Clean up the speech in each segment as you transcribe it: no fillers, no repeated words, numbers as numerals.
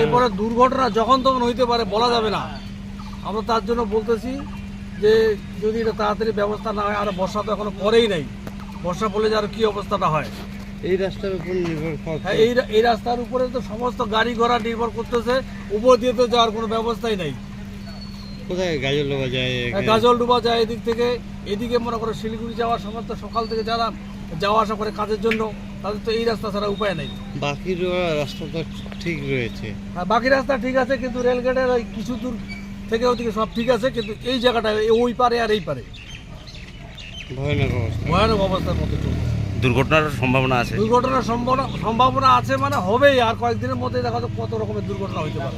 এরপরে দুর্ঘটনা যখন তখন হইতে পারে, বলা যাবে না। আমরা তার জন্য বলতেছি যে যদি এটা তাড়াতাড়ি ব্যবস্থা না হয়, আর বর্ষা তো এখনো পরেই নাই, বর্ষা পড়লে যে আর কি অবস্থাটা হয়। এই রাস্তার উপর নির্ভর করে, হ্যাঁ, এই রাস্তার উপরে তো সমস্ত গাড়ি ঘোড়া নির্ভর করতেছে, উপর দিয়ে তো যাওয়ার কোনো ব্যবস্থাই নাই। কোথায় গাজলডোবা যায়? গাজলডোবা যায় এদিক থেকে, এদিকে মনে করো শিলিগুড়ি যাওয়ার সময় তো সকাল থেকে যারা যাওয়া আসা করে কাজের জন্য, তাদের তো এই রাস্তা ছাড়া উপায় নেই। বাকি রাস্তা তো ঠিক রয়েছে। হ্যাঁ, বাকি রাস্তা ঠিক আছে, কিন্তু রেলগেটের ওই কিছু দূর থেকে ওদিকে সব ঠিক আছে, কিন্তু এই জায়গাটা ওই পারে আর এই পারে ভয়ানক অবস্থার মধ্যে চলছে। দুর্ঘটনার সম্ভাবনা আছে? দুর্ঘটনার সম্ভাবনা আছে, মানে হবেই। আর কয়েকদিনের মধ্যে দেখা যাচ্ছে কত রকমের দুর্ঘটনা হইতে পারে।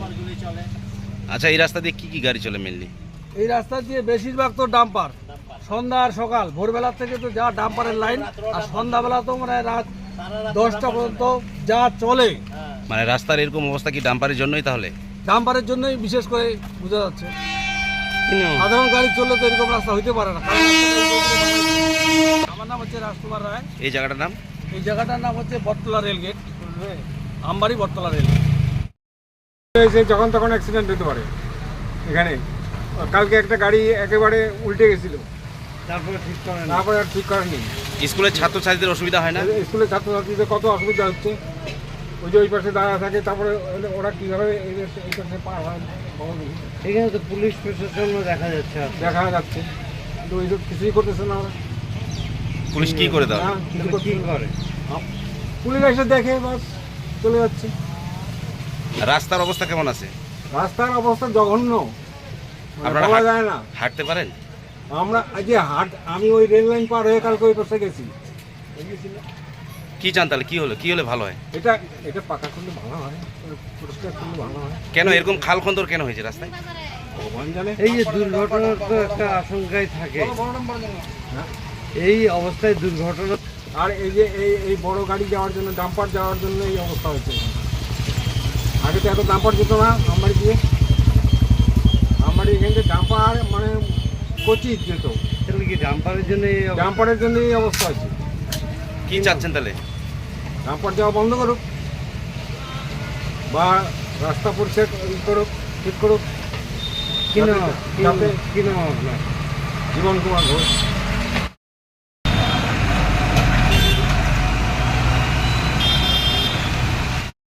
আচ্ছা, এই রাস্তা দিয়ে কি কি গাড়ি চলে মেনলি? এই রাস্তা দিয়ে বেশিরভাগ তো ডাম্পার, সন্ধ্যা আর সকাল, ভোরবেলার থেকে তো যা ডাম্পারের লাইন, আর সন্ধ্যাবেলা তো মানে রাত 10টা পর্যন্ত যা চলে। মানে রাস্তার এরকম অবস্থা কি ডাম্পারের জন্যই? তাহলে ডাম্পারের জন্যই বিশেষ করে বোঝা যাচ্ছে। সাধারণ গাড়ি চললে তো এরকম রাস্তা হইতে পারে না। আমার নাম হচ্ছে রাজকুমার রায়। এই জায়গাটার নাম? এই জায়গাটার নাম হচ্ছে বটতলা রেলগেট, আমবাড়ি বটতলা রেলগেট। যখন তখন অ্যাক্সিডেন্ট হতে পারে এখানে। কালকে একটা গাড়ি একেবারে উল্টে গেছিল, তারপরে আর ঠিক করেনি। স্কুলের ছাত্রছাত্রীদের অসুবিধা হয় না? স্কুলের ছাত্রছাত্রীদের কত অসুবিধা হচ্ছে, ওই যে ওই পাশে দাঁড়া থাকে, তারপরে ওরা কীভাবে এই পাশে পার হয়। এখানে তো পুলিশ প্রশাসনও দেখা যাচ্ছে, কিন্তু ওইসব কিছুই করতেছে না। ওরা পুলিশ কি করে দাও? কি করে? পুলিশ এসে দেখে বাস চলে যাচ্ছে। রাস্তার অবস্থা কেমন আছে? রাস্তার অবস্থা জঘন্য, আপনারা বলা যায় না। হাঁটতে পারেন? আমরা যে আমি ওই রেল লাইন পার হয়ে কালকে ওই পাশে গেছি। কি চান তাহলে? কি হলে ভালো হয়? এটা পাকা করলে ভালো হয়, পরিষ্কার করলে ভালো হয়। কেন এরকম খালখন্দর কেন হয়েছে রাস্তায়? ভগবান জানে। এই যে দুর্ঘটনার তো একটা আশঙ্কাই থাকে, এই অবস্থায় দুর্ঘটনা। আর এই যে এই বড় গাড়ি যাওয়ার জন্য, ডাম্পার যাওয়ার জন্য এই অবস্থা হয়েছে। আগে তো এত ডাম্পার যেত না আমবাড়ি দিয়ে। আমবাড়ি এখান থেকে ডাম্পার মানে কচিত যেত। তাহলে কি ডাম্পারের জন্য? ডাম্পারের জন্য এই অবস্থা হয়েছে। কি চাচ্ছেন তাহলে? ডাম্পার যাওয়া বন্ধ করুক, বা রাস্তা পরিষ্কার করুক, ঠিক করুক। কি নাম আপনার? জীবন কুমার ঘোষ।